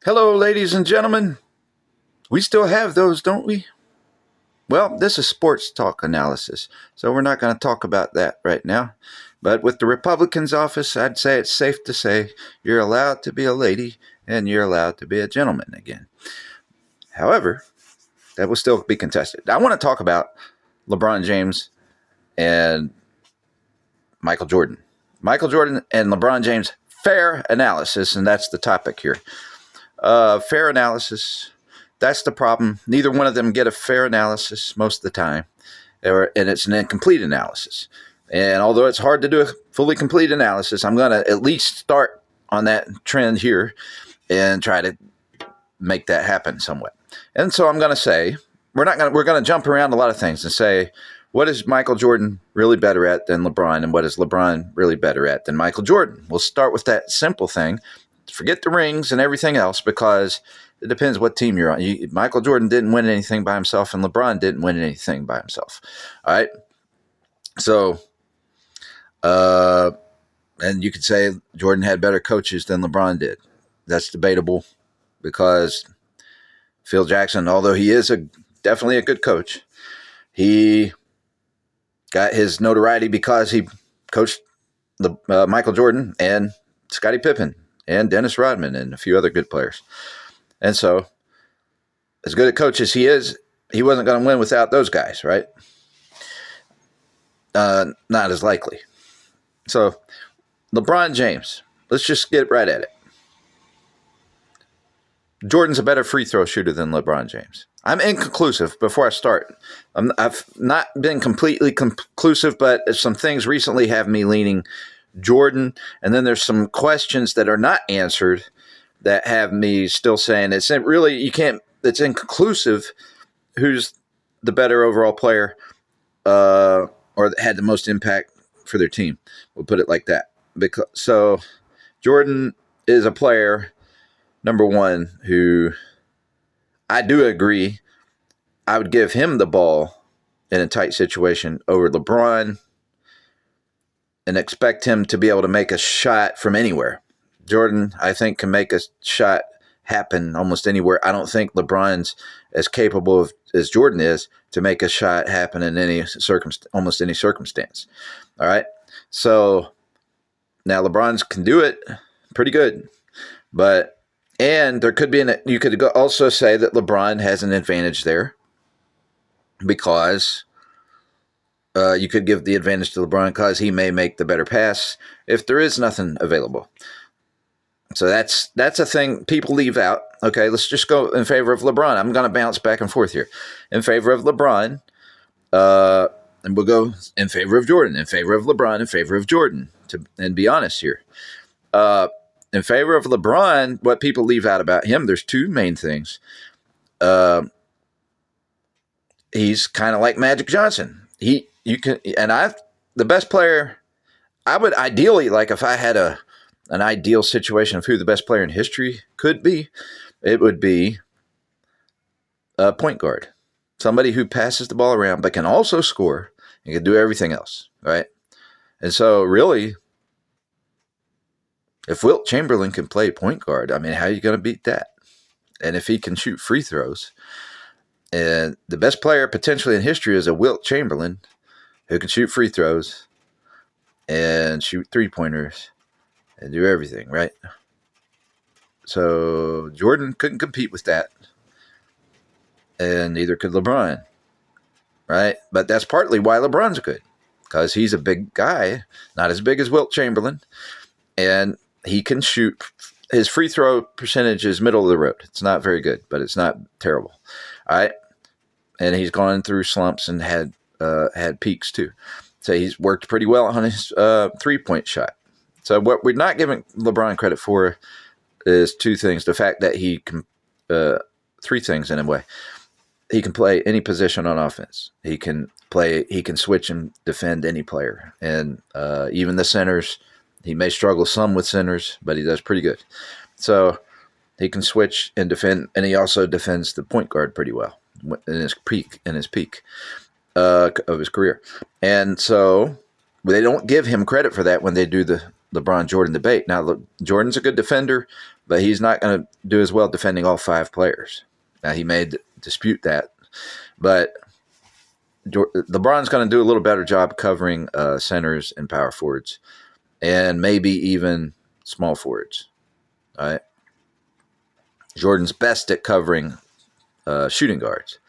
Hello, ladies and gentlemen. We still have those, don't we? Well, this is sports talk analysis, so we're not going to talk about that right now. But with the Republicans' office, I'd say it's safe to say you're allowed to be a lady and you're allowed to be a gentleman again. However, that will still be contested. I want to talk about LeBron James and Michael Jordan. Michael Jordan and LeBron James, fair analysis, and that's the topic here. Fair analysis. That's the problem. Neither one of them get a fair analysis most of the time, and it's an incomplete analysis. And although it's hard to do a fully complete analysis, I'm going to at least start on that trend here and try to make that happen somewhat. And so I'm going to say we're going to jump around a lot of things and say, what is Michael Jordan really better at than LeBron, and what is LeBron really better at than Michael Jordan? We'll start with that simple thing. Forget the rings and everything else, because it depends what team you're on. Michael Jordan didn't win anything by himself, and LeBron didn't win anything by himself. All right. So, and you could say Jordan had better coaches than LeBron did. That's debatable, because Phil Jackson, although he is definitely a good coach, he got his notoriety because he coached Michael Jordan and Scottie Pippen and Dennis Rodman and a few other good players. And so, as good a coach as he is, he wasn't going to win without those guys, right? Not as likely. So, LeBron James, let's just get right at it. Jordan's a better free throw shooter than LeBron James. I'm inconclusive before I start. I've not been completely conclusive, but some things recently have me leaning Jordan, and then there's some questions that are not answered that have me still saying it's inconclusive who's the better overall player or had the most impact for their team. We'll put it like that. So Jordan is a player, number one, who I do agree I would give him the ball in a tight situation over LeBron and expect him to be able to make a shot from anywhere. Jordan, I think, can make a shot happen almost anywhere. I don't think LeBron's as capable as Jordan is to make a shot happen in almost any circumstance. All right. So now LeBron's can do it pretty good, and there could be you could also say that LeBron has an advantage there, because you could give the advantage to LeBron because he may make the better pass if there is nothing available. So that's a thing people leave out. Okay, let's just go in favor of LeBron. I'm going to bounce back and forth here. In favor of LeBron, and we'll go in favor of Jordan, in favor of LeBron, in favor of Jordan, and be honest here. In favor of LeBron, what people leave out about him, there's two main things. He's kind of like Magic Johnson. The best player, I would ideally, like, if I had an ideal situation of who the best player in history could be, it would be a point guard. Somebody who passes the ball around but can also score and can do everything else, right? And so really, if Wilt Chamberlain can play point guard, I mean, how are you going to beat that? And if he can shoot free throws, and the best player potentially in history is a Wilt Chamberlain who can shoot free throws and shoot three-pointers and do everything, right? So Jordan couldn't compete with that, and neither could LeBron, right? But that's partly why LeBron's good, because he's a big guy, not as big as Wilt Chamberlain, and he can shoot. His free throw percentage is middle of the road. It's not very good, but it's not terrible, all right? And he's gone through slumps and had peaks too. So he's worked pretty well on his three-point shot. So what we're not giving LeBron credit for is two things. The fact that he can, three things in a way. He can play any position on offense. He can switch and defend any player. And even the centers, he may struggle some with centers, but he does pretty good. So he can switch and defend, and he also defends the point guard pretty well in his peak of his career. And so they don't give him credit for that when they do the LeBron Jordan debate. Now, Jordan's a good defender, but he's not going to do as well defending all 5 players. Now, he may dispute that, but LeBron's going to do a little better job covering centers and power forwards, and maybe even small forwards. All right. Jordan's best at covering shooting guards.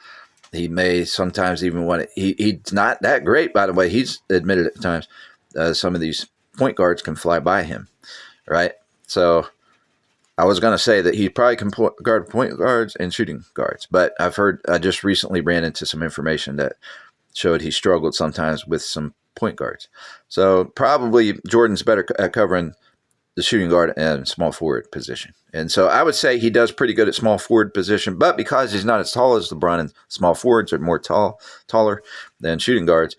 He may sometimes even want to. He's not that great, by the way. He's admitted at times some of these point guards can fly by him, right? So I was going to say that he probably can guard point guards and shooting guards, but I just recently ran into some information that showed he struggled sometimes with some point guards. So probably Jordan's better at covering the shooting guard and small forward position. And so I would say he does pretty good at small forward position, but because he's not as tall as LeBron and small forwards are more taller than shooting guards,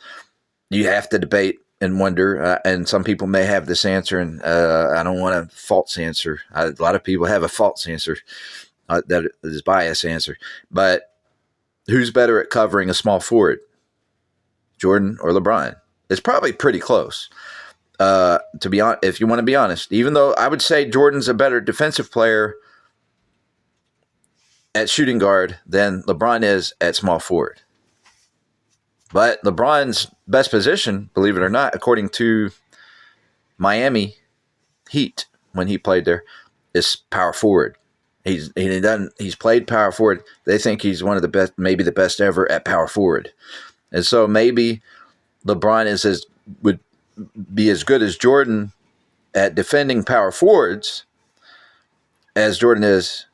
you have to debate and wonder, and some people may have this answer, and I don't want a false answer. A lot of people have a false answer that is biased answer. But who's better at covering a small forward, Jordan or LeBron? It's probably pretty close. To be honest, if you want to be honest, even though I would say Jordan's a better defensive player at shooting guard than LeBron is at small forward. But LeBron's best position, believe it or not, according to Miami Heat when he played there, is power forward. He's played power forward. They think he's one of the best, maybe the best ever at power forward. And so maybe LeBron would be as good as Jordan at defending power forwards as Jordan is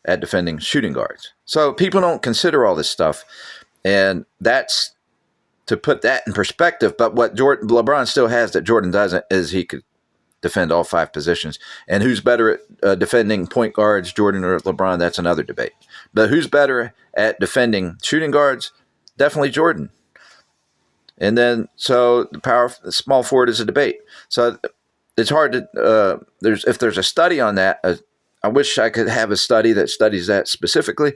at defending shooting guards. So people don't consider all this stuff, and that's to put that in perspective. But what LeBron still has that Jordan doesn't is he could defend all 5 positions. And who's better at defending point guards, Jordan or LeBron? That's another debate. But who's better at defending shooting guards? Definitely Jordan. And then, so the small forward is a debate. So it's hard to, if there's a study on that, I wish I could have a study that studies that specifically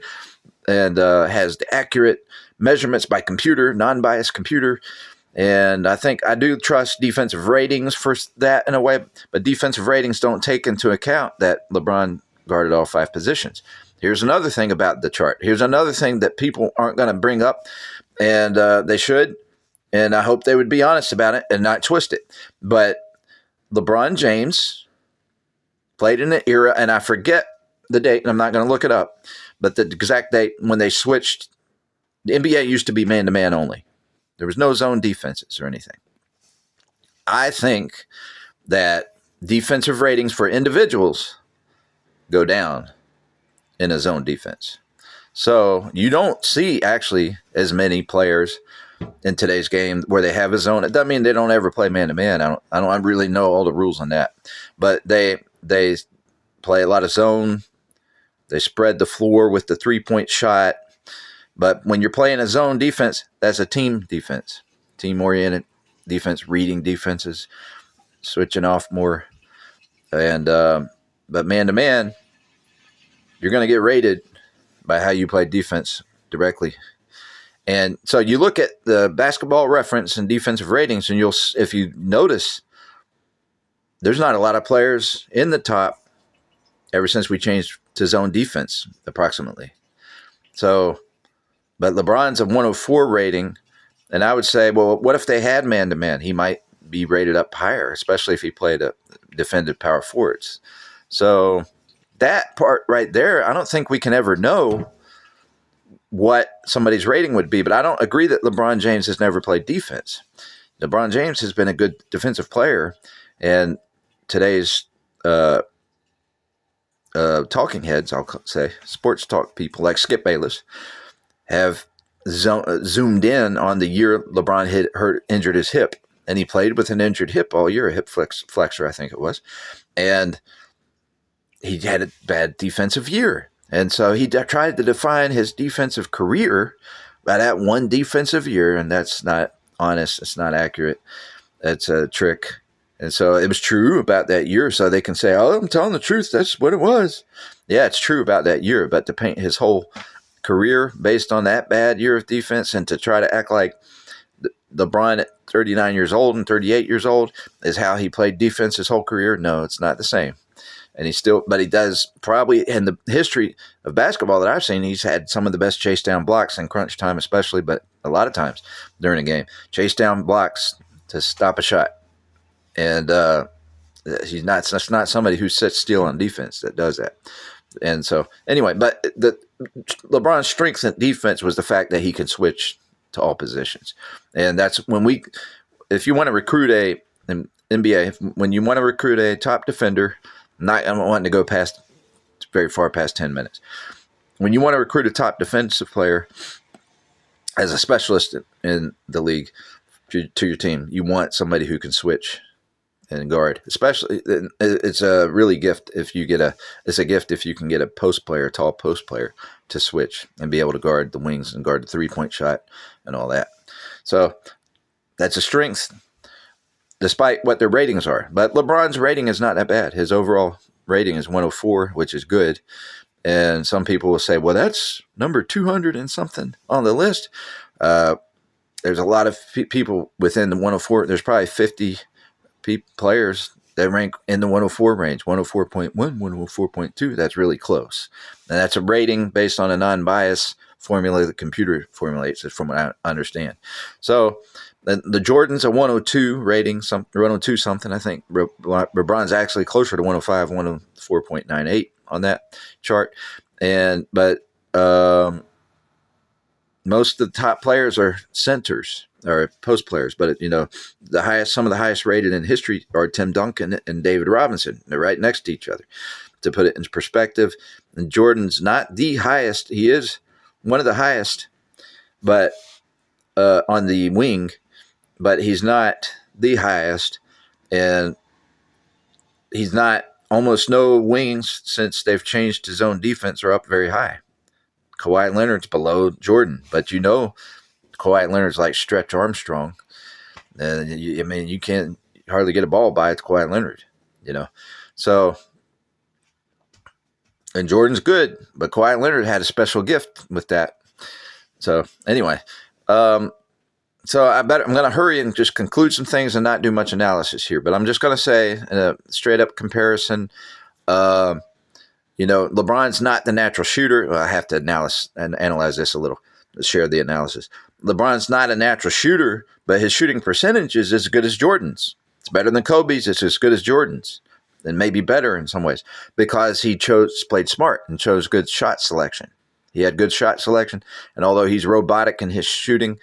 and has the accurate measurements by computer, non-biased computer. And I think I do trust defensive ratings for that in a way, but defensive ratings don't take into account that LeBron guarded all 5 positions. Here's another thing about the chart. Here's another thing that people aren't going to bring up, and they should. And I hope they would be honest about it and not twist it. But LeBron James played in an era, and I forget the date, and I'm not going to look it up, but the exact date when they switched. The NBA used to be man-to-man only. There was no zone defenses or anything. I think that defensive ratings for individuals go down in a zone defense. So you don't see actually as many players in today's game where they have a zone. It doesn't mean they don't ever play man-to-man. I don't really know all the rules on that. But they play a lot of zone. They spread the floor with the three-point shot. But when you're playing a zone defense, that's a team defense, team-oriented defense, reading defenses, switching off more. And but man-to-man, you're going to get rated by how you play defense directly. And so you look at the Basketball Reference and defensive ratings, and if you notice, there's not a lot of players in the top ever since we changed to zone defense, approximately. So, but LeBron's a 104 rating, and I would say, well, what if they had man-to-man? He might be rated up higher, especially if he defended power forwards. So that part right there, I don't think we can ever know what somebody's rating would be, but I don't agree that LeBron James has never played defense. LeBron James has been a good defensive player, and today's talking heads, I'll say, sports talk people like Skip Bayless, have zoomed in on the year LeBron injured his hip, and he played with an injured hip all year, a hip flexor, I think it was, and he had a bad defensive year. And so he tried to define his defensive career by that one defensive year, and that's not honest. It's not accurate. That's a trick. And so it was true about that year, so they can say, oh, I'm telling the truth. That's what it was. Yeah, it's true about that year, but to paint his whole career based on that bad year of defense and to try to act like LeBron at 39 years old and 38 years old is how he played defense his whole career, no, it's not the same. And but he does probably in the history of basketball that I've seen, he's had some of the best chase down blocks in crunch time, especially, but a lot of times during a game, chase down blocks to stop a shot. And that's not somebody who sits still on defense that does that. And so anyway, but LeBron's strength in defense was the fact that he can switch to all positions. And that's if you want to recruit an NBA, when you want to recruit a top defender, I'm not wanting to go very far past 10 minutes. When you want to recruit a top defensive player as a specialist in the league to your team, you want somebody who can switch and guard. Especially, it's a really gift if you can get a tall post player to switch and be able to guard the wings and guard the 3-point shot and all that. So that's a strength, despite what their ratings are. But LeBron's rating is not that bad. His overall rating is 104, which is good. And some people will say, well, that's number 200 and something on the list. There's a lot of people within the 104. There's probably 50 players that rank in the 104 range, 104.1, 104.2. That's really close. And that's a rating based on a non-bias formula the computer formulates, from what I understand. So the Jordan's a 102 rating, 102 something. I think LeBron's actually closer to 105, 104.98 on that chart. But most of the top players are centers or post players. But some of the highest rated in history are Tim Duncan and David Robinson. They're right next to each other. To put it in perspective, and Jordan's not the highest. He is one of the highest, but on the wing, but he's not the highest, and he's not. Almost no wings since they've changed to zone defense are up very high. Kawhi Leonard's below Jordan, but Kawhi Leonard's like Stretch Armstrong. And you can't hardly get a ball by Kawhi Leonard, So, and Jordan's good, but Kawhi Leonard had a special gift with that. So anyway, so I'm going to hurry and just conclude some things and not do much analysis here. But I'm just going to say in a straight up comparison, LeBron's not the natural shooter. Well, I have to analyze this a little, share the analysis. LeBron's not a natural shooter, but his shooting percentage is as good as Jordan's. It's better than Kobe's. It's as good as Jordan's, and maybe better in some ways because he played smart and chose good shot selection. He had good shot selection, and although he's robotic in his shooting,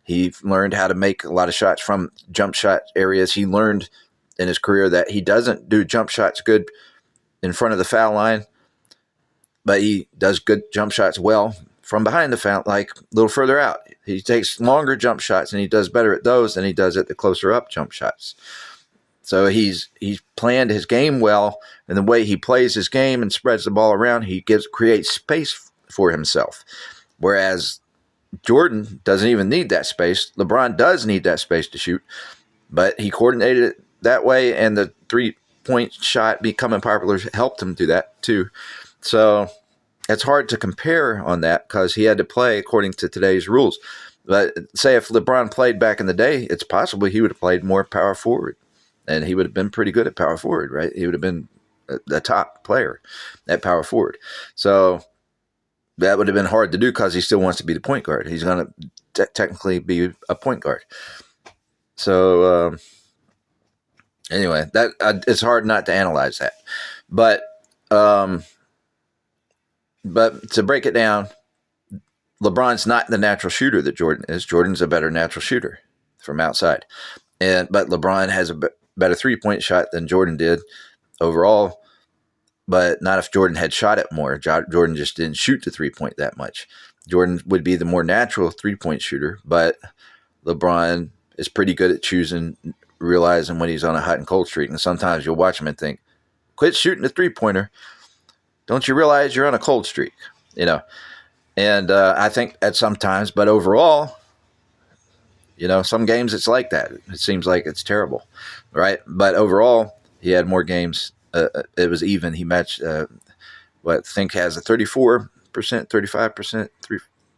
he learned how to make a lot of shots from jump shot areas. He learned in his career that he doesn't do jump shots good in front of the foul line, but he does good jump shots well from behind the foul, like a little further out. He takes longer jump shots, and he does better at those than he does at the closer up jump shots. So he's planned his game well, and the way he plays his game and spreads the ball around, he creates space for himself. Whereas Jordan doesn't even need that space. LeBron does need that space to shoot, but he coordinated it that way, and the 3-point shot becoming popular helped him do that too. So it's hard to compare on that because he had to play according to today's rules. But say if LeBron played back in the day, it's possible he would have played more power forward, and he would have been pretty good at power forward, right? He would have been the top player at power forward. So that would have been hard to do because he still wants to be the point guard. He's going to technically be a point guard. So anyway, it's hard not to analyze that. But to break it down, LeBron's not the natural shooter that Jordan is. Jordan's a better natural shooter from outside. But LeBron has a better 3-point shot than Jordan did overall. But not if Jordan had shot it more. Jordan just didn't shoot the 3-point that much. Jordan would be the more natural 3-point shooter, but LeBron is pretty good at realizing when he's on a hot and cold streak. And sometimes you'll watch him and think, quit shooting the 3-pointer. Don't you realize you're on a cold streak? And I think at sometimes, but overall, some games it's like that. It seems like it's terrible, right? But overall, he had more games. It was even. He matched what I think has a 34%, 35%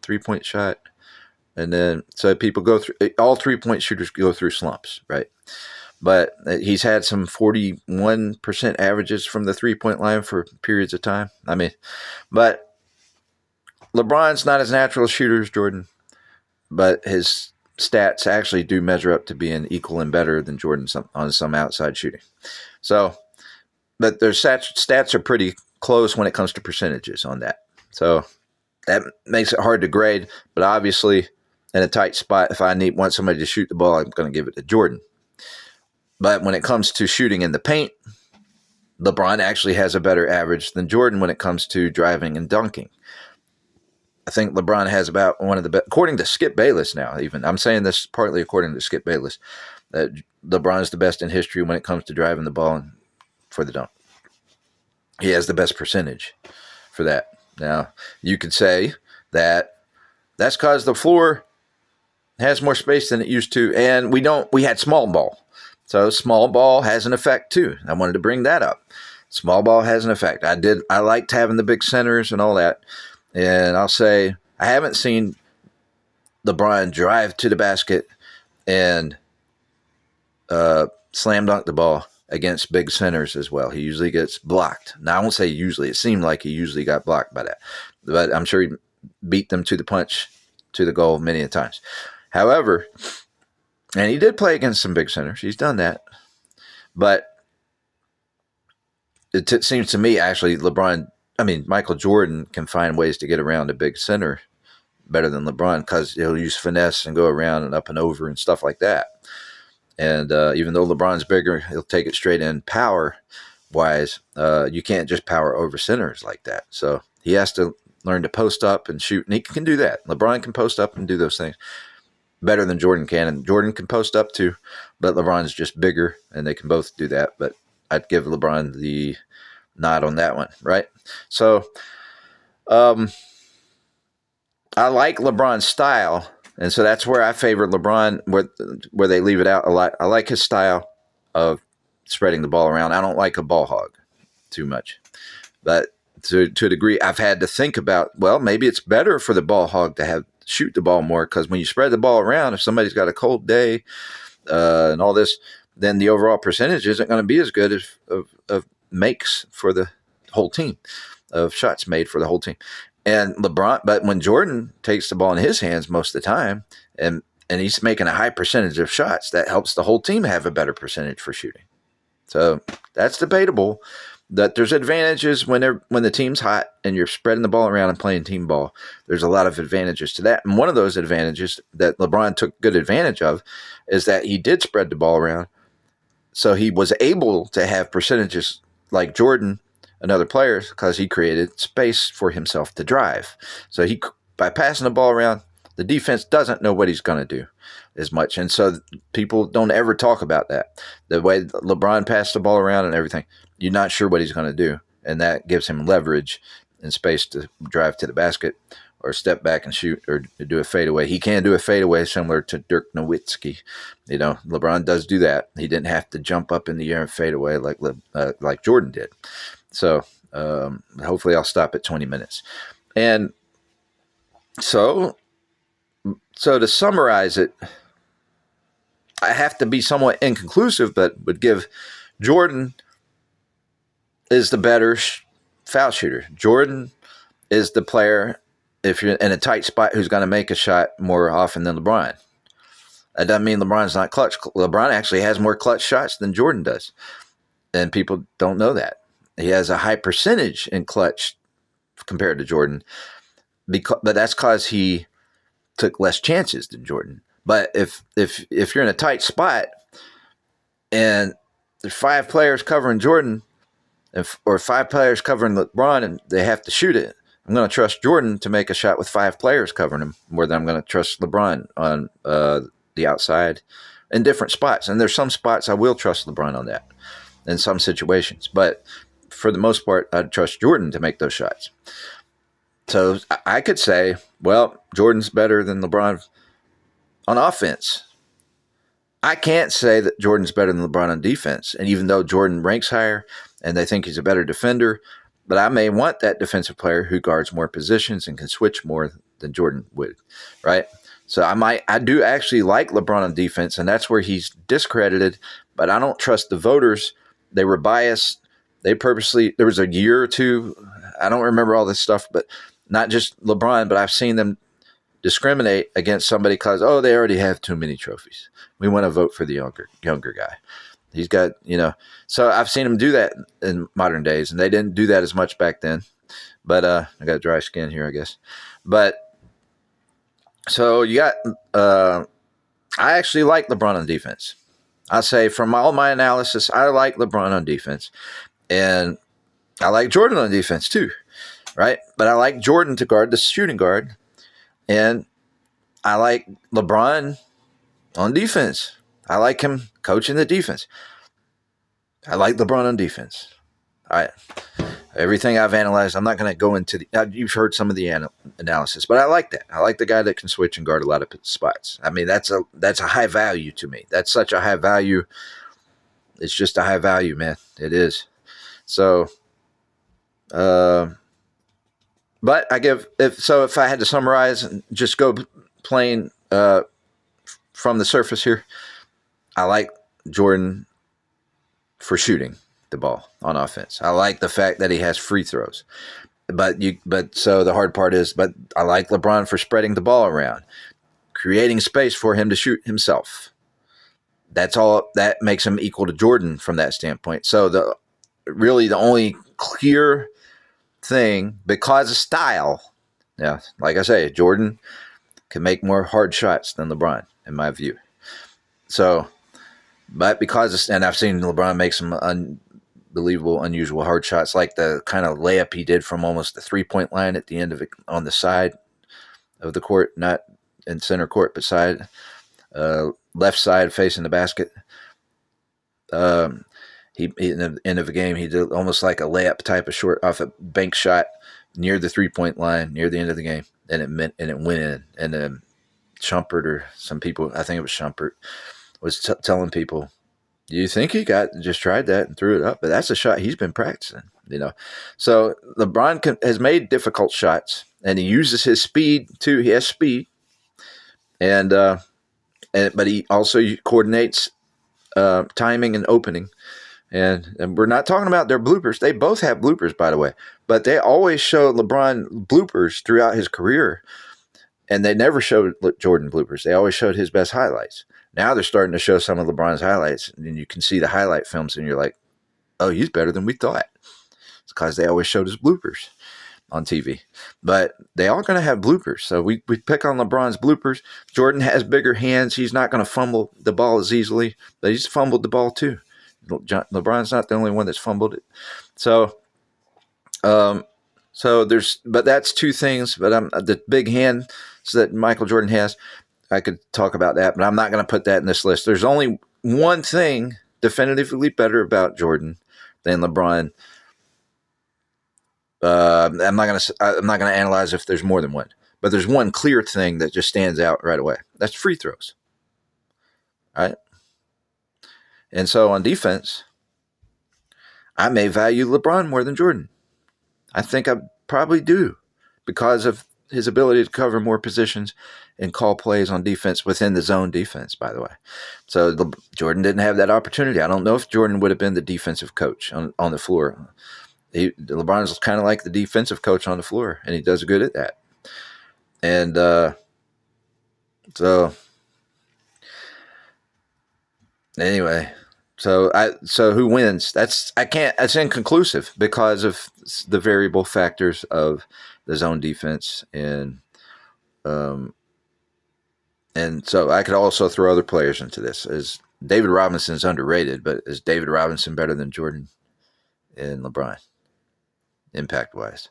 three-point shot. And then so people go through, all 3-point shooters go through slumps, right? but he's had some 41% averages from the 3-point line for periods of time. I mean, but LeBron's not as natural a shooter as Jordan, but his stats actually do measure up to being equal and better than Jordan on some outside shooting. So, but their stats are pretty close when it comes to percentages on that. So that makes it hard to grade, but obviously in a tight spot, if I want somebody to shoot the ball, I'm going to give it to Jordan. But when it comes to shooting in the paint, LeBron actually has a better average than Jordan when it comes to driving and dunking. I think LeBron has about one of the best, according to Skip Bayless now, even. I'm saying this partly according to Skip Bayless, that LeBron is the best in history when it comes to driving the ball for the dunk. He has the best percentage for that. Now, you could say that that's because the floor has more space than it used to, and we had small ball. So small ball has an effect too. I wanted to bring that up. Small ball has an effect. I liked having the big centers and all that. And I'll say I haven't seen LeBron drive to the basket and slam dunk the ball against big centers as well. He usually gets blocked. Now, I won't say usually. It seemed like he usually got blocked by that. But I'm sure he beat them to the punch, to the goal many a times. However, and he did play against some big centers. He's done that. But it seems to me, actually, Michael Jordan can find ways to get around a big center better than LeBron because he'll use finesse and go around and up and over and stuff like that. And even though LeBron's bigger, he'll take it straight in power-wise. You can't just power over centers like that. So he has to learn to post up and shoot, and he can do that. LeBron can post up and do those things better than Jordan can, and Jordan can post up too, but LeBron's just bigger, and they can both do that. But I'd give LeBron the nod on that one, right? So I like LeBron's style, and so that's where I favor LeBron, where they leave it out a lot. I like his style of spreading the ball around. I don't like a ball hog too much, but to a degree, I've had to think about, well, maybe it's better for the ball hog to shoot the ball more, because when you spread the ball around, if somebody's got a cold day and all this, then the overall percentage isn't going to be as good as of makes for the whole team, of shots made for the whole team. And LeBron, but when Jordan takes the ball in his hands most of the time, and he's making a high percentage of shots, that helps the whole team have a better percentage for shooting. So that's debatable. That there's advantages when the team's hot and you're spreading the ball around and playing team ball. There's a lot of advantages to that. And one of those advantages that LeBron took good advantage of is that he did spread the ball around. So he was able to have percentages like Jordan and other players because he created space for himself to drive. So by passing the ball around, the defense doesn't know what he's going to do as much. And so people don't ever talk about that. The way LeBron passed the ball around and everything, you're not sure what he's going to do. And that gives him leverage and space to drive to the basket or step back and shoot or do a fadeaway. He can do a fadeaway similar to Dirk Nowitzki. LeBron does do that. He didn't have to jump up in the air and fade away like Jordan did. So hopefully I'll stop at 20 minutes. And so to summarize it, I have to be somewhat inconclusive, but would give Jordan is the better foul shooter. Jordan is the player, if you're in a tight spot, who's going to make a shot more often than LeBron. That doesn't mean LeBron's not clutch. LeBron actually has more clutch shots than Jordan does. And people don't know that. He has a high percentage in clutch compared to Jordan. But that's because he took less chances than Jordan. But if you're in a tight spot and there's 5 players covering Jordan or 5 players covering LeBron and they have to shoot it, I'm going to trust Jordan to make a shot with 5 players covering him more than I'm going to trust LeBron on the outside in different spots. And there's some spots I will trust LeBron on that in some situations. But for the most part, I'd trust Jordan to make those shots. So I could say, well, Jordan's better than LeBron on offense. I can't say that Jordan's better than LeBron on defense. And even though Jordan ranks higher and they think he's a better defender, but I may want that defensive player who guards more positions and can switch more than Jordan would, right? So I do actually like LeBron on defense, and that's where he's discredited. But I don't trust the voters. They were biased. They purposely. There was a year or two. I don't remember all this stuff, but not just LeBron, but I've seen them discriminate against somebody because they already have too many trophies. We want to vote for the younger guy. He's got So I've seen them do that in modern days, and they didn't do that as much back then. But I got dry skin here, I guess. But so you got. I actually like LeBron on defense. I say from all my analysis, I like LeBron on defense, and I like Jordan on defense too, right? But I like Jordan to guard the shooting guard, and I like LeBron on defense. I like him coaching the defense. I like LeBron on defense. All right. Everything I've analyzed, I'm not going to go into you've heard some of the analysis, but I like that. I like the guy that can switch and guard a lot of spots. I mean, that's a high value to me. That's such a high value. It's just a high value, man. It is. So, but if I had to summarize and just go plain from the surface here, I like Jordan for shooting the ball on offense. I like the fact that he has free throws. But so the hard part is, but I like LeBron for spreading the ball around, creating space for him to shoot himself. That's all that makes him equal to Jordan from that standpoint. So the only clear thing, because of style, like I say, Jordan can make more hard shots than LeBron, in my view. So, but and I've seen LeBron make some unbelievable, unusual hard shots, like the kind of layup he did from almost the 3-point line at the end of it on the side of the court, not in center court, but side, left side facing the basket. He in the end of the game, he did almost like a layup type of short off a bank shot near the 3-point line near the end of the game, and it went in. And then Shumpert, or some people, I think it was Shumpert, was telling people, "Do you think he just tried that and threw it up?" But that's a shot he's been practicing, So LeBron has made difficult shots, and he uses his speed too. He has speed, but he also coordinates timing and opening. And we're not talking about their bloopers. They both have bloopers, by the way, but they always show LeBron bloopers throughout his career, and they never showed Jordan bloopers. They always showed his best highlights. Now they're starting to show some of LeBron's highlights, and you can see the highlight films, and you're like, oh, he's better than we thought. It's because they always showed his bloopers on TV. But they are going to have bloopers, so we pick on LeBron's bloopers. Jordan has bigger hands. He's not going to fumble the ball as easily, but he's fumbled the ball too. LeBron's not the only one that's fumbled it. So but that's two things. But the big hand that Michael Jordan has, I could talk about that, but I'm not going to put that in this list. There's only one thing definitively better about Jordan than LeBron. I'm not going to analyze if there's more than one, but there's one clear thing that just stands out right away. That's free throws. All right. And so on defense, I may value LeBron more than Jordan. I think I probably do, because of his ability to cover more positions and call plays on defense within the zone defense, by the way. So Jordan didn't have that opportunity. I don't know if Jordan would have been the defensive coach on the floor. LeBron's kind of like the defensive coach on the floor, and he does good at that. And so anyway, so who wins? That's inconclusive because of the variable factors of the zone defense, and so I could also throw other players into this. Is David Robinson's underrated, but is David Robinson better than Jordan and LeBron, impact-wise?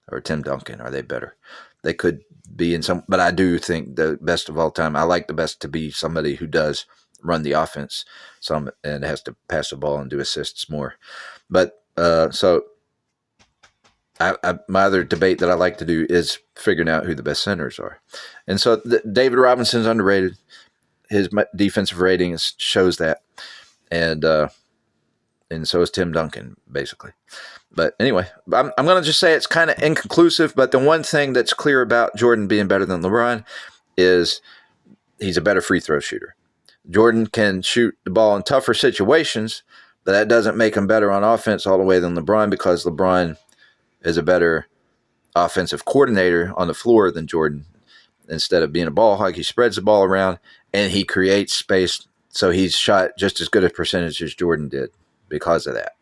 Or Tim Duncan, are they better? They could be in some, but I do think the best of all time, I like the best to be somebody who does run the offense some and has to pass the ball and do assists more. But so my other debate that I like to do is figuring out who the best centers are. And so David Robinson's underrated. His defensive rating shows that. And so is Tim Duncan, basically. But anyway, I'm going to just say it's kind of inconclusive. But the one thing that's clear about Jordan being better than LeBron is he's a better free throw shooter. Jordan can shoot the ball in tougher situations, but that doesn't make him better on offense all the way than LeBron, because LeBron is a better offensive coordinator on the floor than Jordan. Instead of being a ball hog, he spreads the ball around and he creates space. So he's shot just as good a percentage as Jordan did because of that.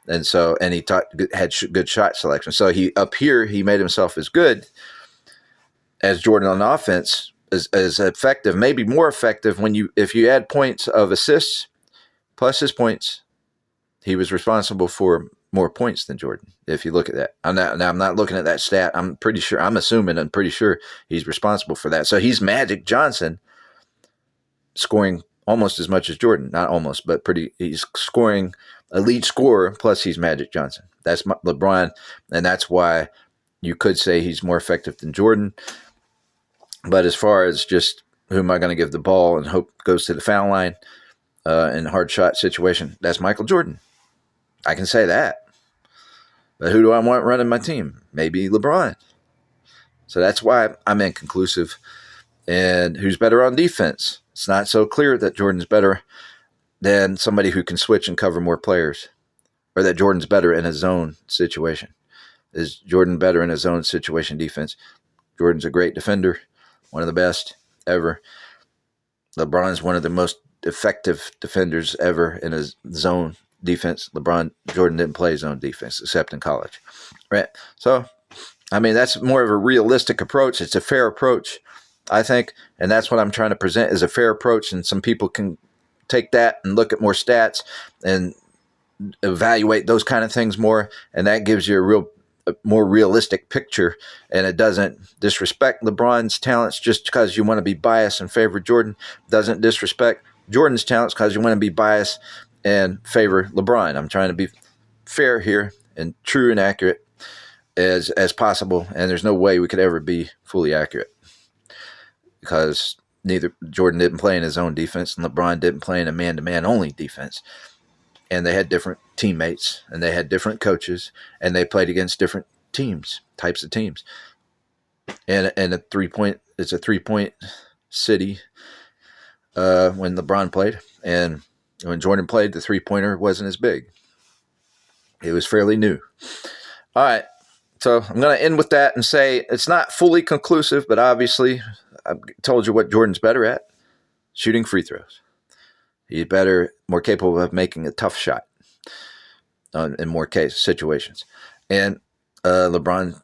And so, and he had good shot selection. So he up here, he made himself as good as Jordan on offense, as effective, maybe more effective if you add points of assists plus his points, he was responsible for more points than Jordan. If you look at that, I'm not looking at that stat. I'm pretty sure he's responsible for that. So he's Magic Johnson, scoring almost as much as Jordan. Not almost, but he's scoring a lead scorer, plus he's Magic Johnson. That's LeBron, and that's why you could say he's more effective than Jordan. But as far as just who am I going to give the ball and hope goes to the foul line in a hard shot situation, that's Michael Jordan. I can say that. But who do I want running my team? Maybe LeBron. So that's why I'm inconclusive. And who's better on defense? It's not so clear that Jordan's better than somebody who can switch and cover more players, or that Jordan's better in a zone situation. Is Jordan better in a zone situation defense? Jordan's a great defender, one of the best ever. LeBron's one of the most effective defenders ever in a zone defense. Jordan didn't play zone defense except in college, right? So, I mean, that's more of a realistic approach. It's a fair approach, I think, and that's what I'm trying to present as a fair approach. And some people can take that and look at more stats and evaluate those kind of things more, and that gives you a more realistic picture, and it doesn't disrespect LeBron's talents just because you want to be biased and favor Jordan. Doesn't disrespect Jordan's talents because you want to be biased and favor LeBron. I'm trying to be fair here and true and accurate as possible, and there's no way we could ever be fully accurate because neither Jordan didn't play in his own defense and LeBron didn't play in a man-to-man only defense. And they had different teammates, and they had different coaches, and they played against different types of teams. And it's a 3-point city when LeBron played. And when Jordan played, the 3-pointer wasn't as big. It was fairly new. All right. So I'm going to end with that and say it's not fully conclusive, but obviously I've told you what Jordan's better at: shooting free throws. He's better, more capable of making a tough shot in more situations. And LeBron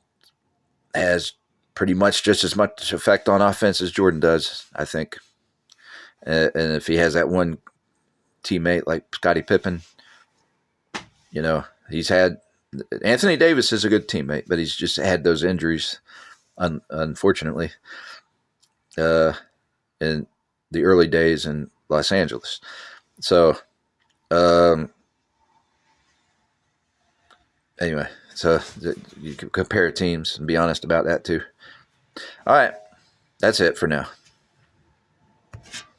has pretty much just as much effect on offense as Jordan does, I think. And if he has that one teammate like Scottie Pippen, he's had – Anthony Davis is a good teammate, but he's just had those injuries, unfortunately, in the early days in Los Angeles. So, anyway, so you can compare teams and be honest about that too. All right, that's it for now.